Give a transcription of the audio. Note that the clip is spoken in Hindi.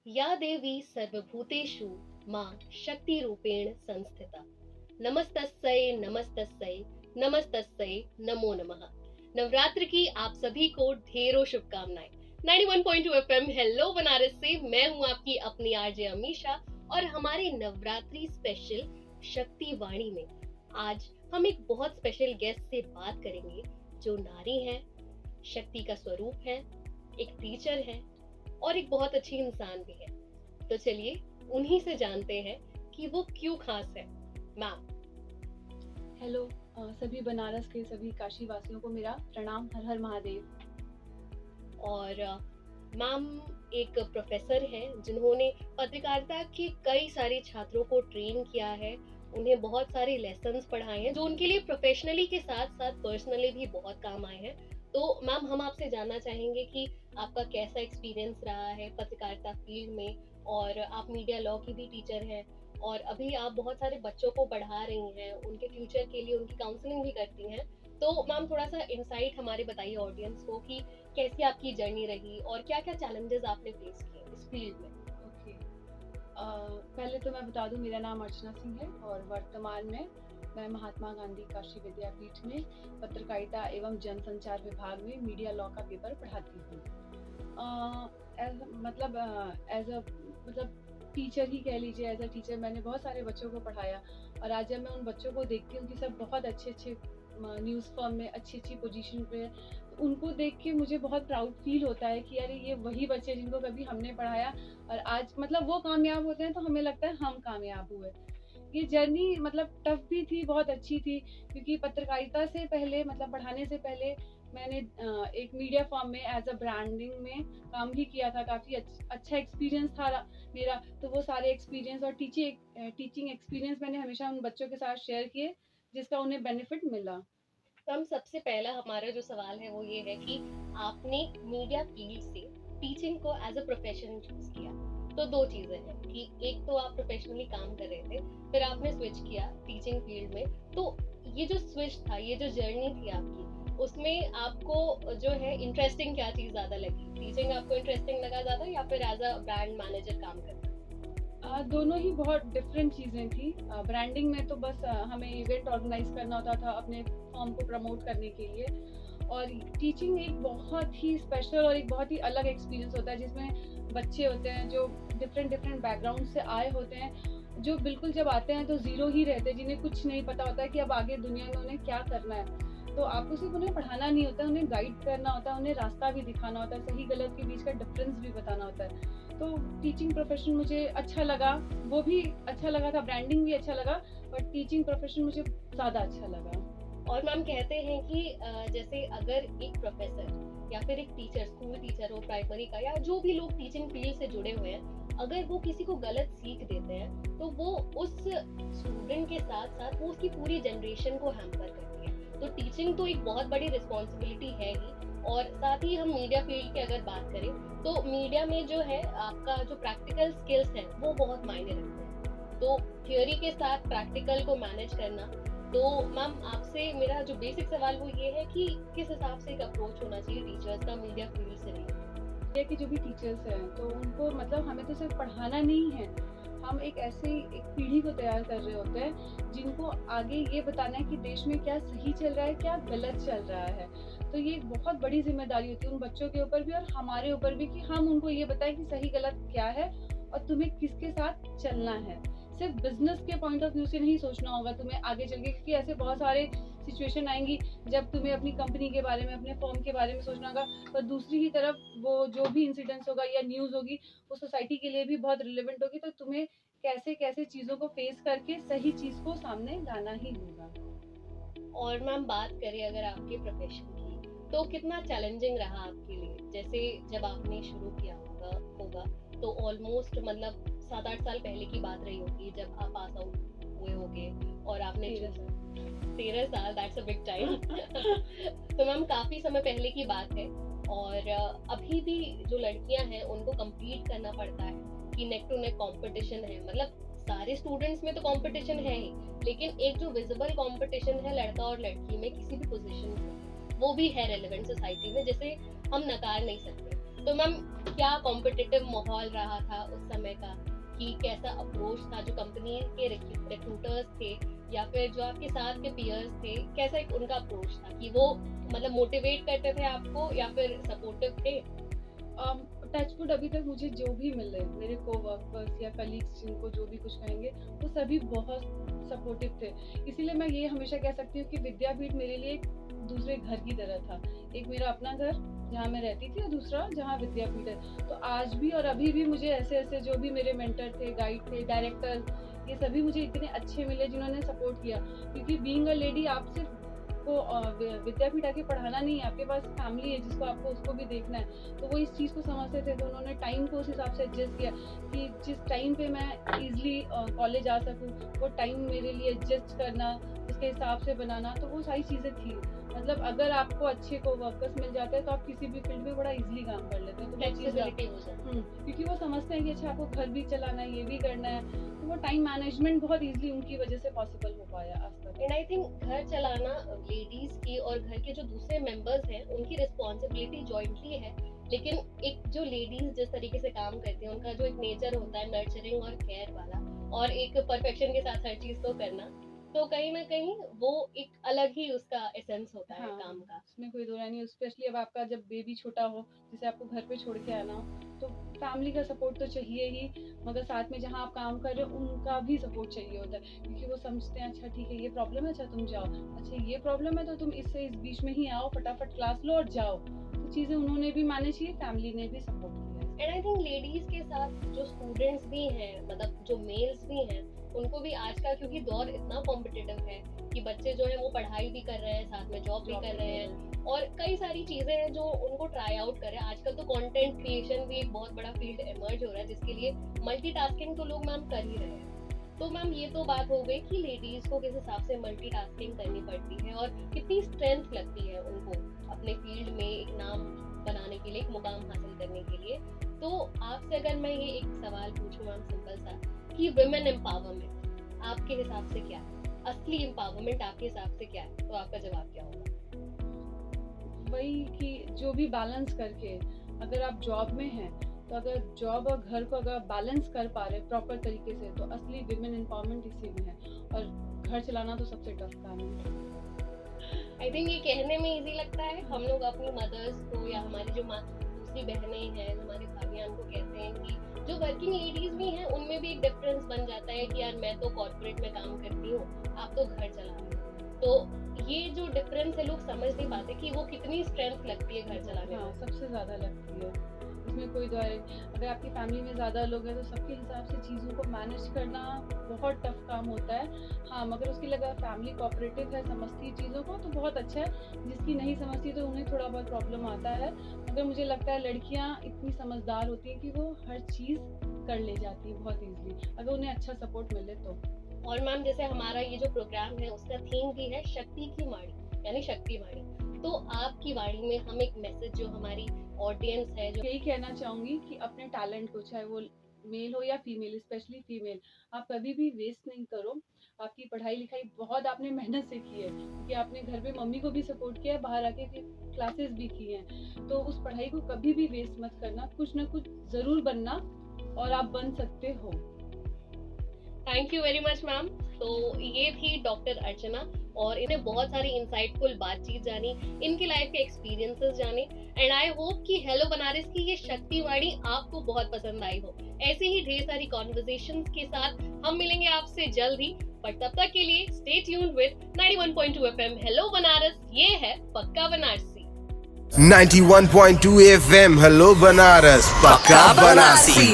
या देवी सर्वभूतेषु मां शक्तिरूपेण संस्थिता। नमस्तस्यै नमस्तस्यै नमस्तस्यै नमो नमः। नवरात्र की आप सभी को ढेरों शुभकामनाएं। 91.2 एफएम हेलो बनारस से मैं हूं आपकी अपनी आरजे अमीशा और हमारे नवरात्रि स्पेशल शक्ति वाणी में आज हम एक बहुत स्पेशल गेस्ट से बात करेंगे जो नारी है, शक्ति का स्वरूप है, एक टीचर है और एक बहुत अच्छी इंसान भी है। तो चलिए उन्हीं से जानते हैं कि वो क्यों खास है। मैम। हेलो। सभी बनारस के सभी काशी वासियों को मेरा प्रणाम। हर हर महादेव। और मैम एक प्रोफेसर हैं जिन्होंने पत्रकारिता के कई सारे छात्रों को ट्रेन किया है, उन्हें बहुत सारे लेसन्स पढ़ाए हैं जो उनके लिए प्रोफेशनली के साथ साथ पर्सनली भी बहुत काम आए हैं। तो मैम हम आपसे जानना चाहेंगे कि आपका कैसा एक्सपीरियंस रहा है पत्रकारिता फील्ड में, और आप मीडिया लॉ की भी टीचर हैं और अभी आप बहुत सारे बच्चों को पढ़ा रही हैं, उनके फ्यूचर के लिए उनकी काउंसलिंग भी करती हैं। तो मैम थोड़ा सा इंसाइट हमारे बताइए ऑडियंस को कि कैसी आपकी जर्नी रही और क्या क्या चैलेंजेस आपने फेस किए इस फील्ड में। ओके। पहले तो मैं बता दूं, मेरा नाम अर्चना सिंह है और वर्तमान में मैं महात्मा गांधी काशी विद्यापीठ में पत्रकारिता एवं जनसंचार विभाग में मीडिया लॉ का पेपर पढ़ाती हूँ। एज अ मतलब टीचर ही कह लीजिए। एज अ टीचर मैंने बहुत सारे बच्चों को पढ़ाया और आज जब मैं उन बच्चों को देखती हूँ कि सब बहुत अच्छे अच्छे न्यूज़ फर्म में अच्छी अच्छी पोजीशन पे है, तो उनको देख के मुझे बहुत प्राउड फील होता है कि अरे ये वही बच्चे जिनको कभी हमने पढ़ाया और आज मतलब वो कामयाब होते हैं तो हमें लगता है हम कामयाब हुए। ये जर्नी मतलब टफ भी थी, बहुत अच्छी थी, क्योंकि पत्रकारिता से पहले मतलब पढ़ाने से पहले मैंने एक मीडिया फर्म में एज अ ब्रांडिंग में काम भी किया था। काफ़ी अच्छा एक्सपीरियंस था मेरा। तो वो सारे एक्सपीरियंस और टीचिंग एक्सपीरियंस मैंने हमेशा उन बच्चों के साथ शेयर किए जिसका उन्हें बेनिफिट मिला। तो हम सबसे पहला हमारा जो सवाल है वो ये है कि आपने मीडिया फील्ड से टीचिंग को एज अ प्रोफेशन चूज किया। तो दो चीजें हैं कि एक तो आप प्रोफेशनली काम कर रहे थे, फिर आपने स्विच किया टीचिंग फील्ड में। तो ये जो स्विच था, ये जो जर्नी थी आपकी, उसमें आपको जो है इंटरेस्टिंग क्या चीज ज्यादा लगी? टीचिंग आपको इंटरेस्टिंग लगा ज्यादा या फिर एज अ ब्रांड मैनेजर काम करना? दोनों ही बहुत डिफरेंट चीज़ें थी। ब्रांडिंग में तो बस हमें इवेंट ऑर्गेनाइज करना होता था अपने फॉर्म को प्रमोट करने के लिए, और टीचिंग एक बहुत ही स्पेशल और एक बहुत ही अलग एक्सपीरियंस होता है जिसमें बच्चे होते हैं जो डिफरेंट डिफरेंट बैकग्राउंड से आए होते हैं, जो बिल्कुल जब आते हैं तो ज़ीरो ही रहते हैं, जिन्हें कुछ नहीं पता होता है कि अब आगे दुनिया में उन्हें क्या करना है। तो आपको सिर्फ उन्हें पढ़ाना नहीं होता, उन्हें गाइड करना होता है, उन्हें रास्ता भी दिखाना होता है, सही गलत के बीच का डिफरेंस भी बताना होता है। तो टीचिंग प्रोफेशन मुझे अच्छा लगा, वो भी अच्छा लगा था, ब्रांडिंग भी अच्छा लगा, बट टीचिंग प्रोफेशन मुझे ज़्यादा अच्छा लगा। और मैम कहते हैं कि जैसे अगर एक प्रोफेसर या फिर एक टीचर, स्कूल टीचर हो प्राइमरी का, या जो भी लोग टीचिंग फील्ड से जुड़े हुए हैं, अगर वो किसी को गलत सीख देते हैं तो वो उस स्टूडेंट के साथ साथ वो उसकी पूरी जनरेशन को हैम्पर करती है। तो टीचिंग तो एक बहुत बड़ी रिस्पॉन्सिबिलिटी है ही, और साथ ही हम मीडिया फील्ड की अगर बात करें तो मीडिया में जो है आपका जो प्रैक्टिकल स्किल्स है वो बहुत मायने रखते हैं। तो थ्योरी के साथ प्रैक्टिकल को मैनेज करना। तो मैम आपसे मेरा जो बेसिक सवाल वो ये है कि किस हिसाब से एक अप्रोच होना चाहिए टीचर्स का मीडिया फील्ड से रिलेटेड? ये कि जो भी टीचर्स हैं तो उनको मतलब हमें तो सिर्फ पढ़ाना नहीं है, हम एक ऐसे एक पीढ़ी को तैयार कर रहे होते हैं जिनको आगे ये बताना है कि देश में क्या सही चल रहा है, क्या गलत चल रहा है। तो ये एक बहुत बड़ी जिम्मेदारी होती है उन बच्चों के ऊपर भी और हमारे ऊपर भी कि हम उनको ये बताएं कि सही गलत क्या है और तुम्हें किसके साथ चलना है। सिर्फ बिजनेस के पॉइंट ऑफ व्यू से नहीं सोचना होगा तुम्हें आगे चल के, क्योंकि ऐसे बहुत सारे सिचुएशन आएंगी जब तुम्हें अपनी कंपनी के बारे में, अपने फर्म के बारे में सोचना होगा, पर दूसरी ही तरफ वो जो भी इंसिडेंट्स होगा या न्यूज़ होगी वो सोसाइटी के लिए भी बहुत रिलेवेंट होगी। तो तुम्हें कैसे कैसे चीज़ों को फेस करके सही चीज़ को सामने लाना ही होगा। और मैम बात करें अगर आपके प्रोफेशन की, तो कितना चैलेंजिंग रहा आपके लिए? जैसे जब आपने शुरू किया होगा होगा तो ऑलमोस्ट मतलब 7-8 साल पहले की बात रही होगी जब आप पास आउट हुए होगे और आपने 13 साल, दैट्स अ बिग टाइम। तो मैम काफी समय पहले की बात है, और अभी भी जो लड़कियां हैं उनको compete करना पड़ता है कि नेक टू नेक कंपटीशन है। मतलब सारे स्टूडेंट्स में तो कंपटीशन है ही, लेकिन एक जो विजिबल कंपटीशन है लड़का और लड़की में किसी भी पोजीशन पे, वो भी है रेलेवेंट सोसाइटी में, जिसे हम नकार नहीं सकते। तो मैम क्या कॉम्पिटिटिव माहौल रहा था उस समय का, कि कैसा अप्रोच था जो कंपनी के रिक्रूटर्स थे या फिर जो आपके साथ के पीयर्स थे, कैसा एक उनका अप्रोच था कि वो मतलब मोटिवेट करते थे आपको या फिर सपोर्टिव थे? टचवुड अभी तक मुझे जो भी मिले, मेरे कोवर्कर्स या कलीग्स जिनको जो भी कुछ कहेंगे, वो सभी बहुत सपोर्टिव थे। इसीलिए मैं ये हमेशा कह सकती हूँ कि विद्यापीठ मेरे लिए एक दूसरे घर की तरह था। एक मेरा अपना घर जहाँ मैं रहती थी और दूसरा जहाँ विद्यापीठ है। तो आज भी और अभी भी मुझे ऐसे जो भी मेरे मेंटर थे, गाइड थे, डायरेक्टर, ये सभी मुझे इतने अच्छे मिले जिन्होंने सपोर्ट किया। क्योंकि बीइंग अ लेडी आप सिर्फ को विद्यापीठ आके पढ़ाना नहीं है, आपके पास फैमिली है जिसको आपको उसको भी देखना है। तो वो इस चीज़ को समझते थे, तो उन्होंने टाइम को उस हिसाब से एडजस्ट किया कि जिस टाइम पे मैं इजीली कॉलेज आ सकूं, वो टाइम मेरे लिए एडजस्ट करना, उसके हिसाब से बनाना, तो वो सारी चीज़ें थी। मतलब अगर आपको अच्छे कोवर्कर्स मिल जाते हैं तो आप किसी भी फील्ड में बड़ा इजीली काम कर लेते हैं। तो वो चीज़ फ्लेक्सिबिलिटी हो जाती है। क्योंकि वो समझते हैं कि अच्छा आपको घर भी चलाना है, ये भी करना है, तो वो टाइम मैनेजमेंट बहुत इजीली उनकी वजह से पॉसिबल हो पाया आज तक। एंड आई थिंक घर चलाना लेडीज की और घर के जो दूसरे मेंबर्स हैं उनकी रिस्पॉन्सिबिलिटी जॉइंटली है, लेकिन एक जो लेडीज जिस तरीके से काम करती हैं उनका जो एक नेचर होता है नर्चरिंग और केयर वाला, और एक परफेक्शन के साथ हर चीज को करना, तो कहीं ना कहीं वो एक अलग ही उसका एसेंस होता है काम का। इसमें कोई दो राय नहीं, स्पेशली अब आपका जब बेबी छोटा हो, जिसे आपको घर पे छोड़ के आना हो, तो फैमिली का सपोर्ट तो चाहिए ही, मगर साथ में जहाँ आप काम कर रहे हो उनका भी सपोर्ट चाहिए होता है। क्योंकि वो समझते हैं अच्छा ठीक है ये प्रॉब्लम है, अच्छा तुम जाओ, अच्छा ये प्रॉब्लम है तो तुम इससे इस बीच में ही आओ, फटाफट क्लास लो और जाओ। तो चीज़ें उन्होंने भी मैनेज की, फैमिली ने भी सपोर्ट किया। एंड आई थिंक लेडीज के साथ जो स्टूडेंट्स भी हैं, मतलब जो मेल्स भी हैं, उनको भी आज का क्योंकि दौर इतना कॉम्पिटिटिव है कि बच्चे जो है वो पढ़ाई भी कर रहे हैं, साथ में जॉब भी कर रहे हैं, और कई सारी चीजें हैं जो उनको ट्राई आउट कर रहे हैं। आजकल तो कंटेंट क्रिएशन भी एक बहुत बड़ा फील्ड इमर्ज हो रहा है, जिसके लिए मल्टीटास्किंग तो लोग मैम कर ही रहे हैं। तो मैम ये तो बात हो गई कि लेडीज को किस हिसाब से मल्टीटास्किंग करनी पड़ती है और कितनी स्ट्रेंथ लगती है उनको अपने फील्ड में एक नाम बनाने के लिए, एक मुकाम हासिल करने के लिए। तो आपसे अगर मैं ये एक सवाल पूछूं मैम सिंपल सा, कि विमेन एम्पावरमेंट आपके हिसाब से क्या है, असली एम्पावरमेंट आपके हिसाब से क्या है, तो आपका जवाब क्या होगा? वही कि जो भी बैलेंस करके, अगर आप जॉब में हैं तो अगर जॉब और घर को अगर बैलेंस कर पा रहे प्रॉपर तरीके से, तो असली विमेन एम्पावरमेंट इसी में है। और घर चलाना तो सबसे टफ काम है। आई थिंक ये कहने में इजी लगता है, हम लोग अपनी मदर्स को या हमारी जो दूसरी बहनें हैं, हमारे भाइयां को कहते हैं कि जो वर्किंग लेडीज भी हैं उनमें भी एक डिफरेंस बन जाता है कि यार मैं तो कॉर्पोरेट में काम करती हूँ, आप तो घर चला रहे हो। तो ये जो डिफरेंस है लोग समझ नहीं पाते कि वो कितनी स्ट्रेंथ लगती है घर चलाने में। सबसे ज्यादा लगती है, इसमें कोई दो है। अगर आपकी फैमिली में ज़्यादा लोग हैं तो सबके हिसाब से चीज़ों को मैनेज करना बहुत टफ काम होता है। हाँ, मगर उसकी लगा फैमिली कोऑपरेटिव है, समझती है चीज़ों को, तो बहुत अच्छा है। जिसकी नहीं समझती तो उन्हें थोड़ा बहुत प्रॉब्लम आता है, मगर मुझे लगता है लड़कियाँ इतनी समझदार होती हैं कि वो हर चीज़ कर ले जाती है बहुत ईजिली, अगर उन्हें अच्छा सपोर्ट मिले तो। और मैम जैसे हमारा ये जो प्रोग्राम है उसका थीम भी है शक्ति की वाणी, यानी शक्ति वाणी। तो आपकी वाणी में हम एक मैसेज जो हमारी ऑडियंस है, जो यही कहना चाहूंगी कि अपने टैलेंट को, चाहे वो मेल हो या फीमेल, स्पेशली फीमेल, आप कभी भी वेस्ट नहीं करो। आपकी पढ़ाई लिखाई बहुत आपने मेहनत से की है, क्योंकि आपने घर पे मम्मी को भी सपोर्ट किया है, बाहर आके फिर क्लासेस भी की हैं, तो उस पढ़ाई को कभी भी वेस्ट मत करना, कुछ ना कुछ जरूर बनना, और आप बन सकते हो। Thank you very much ma'am. तो ये थी डॉक्टर अर्चना, और इन्हें बहुत सारी इंसाइटफुल बातचीत जानी, इनकी लाइफ के एक्सपीरियंसेस जाने, एंड आई होप कि हेलो बनारस की ये शक्ति वाणी आपको बहुत पसंद आई हो। ऐसे ही ढेर सारी कॉन्वर्सेशंस के साथ हम मिलेंगे आपसे जल्द ही, पर तब तक के लिए stay tuned with 91.2 FM hello Banaras. ये है पक्का बनारसी। 91.2 FM हेलो बनारस, पक्का बनारसी।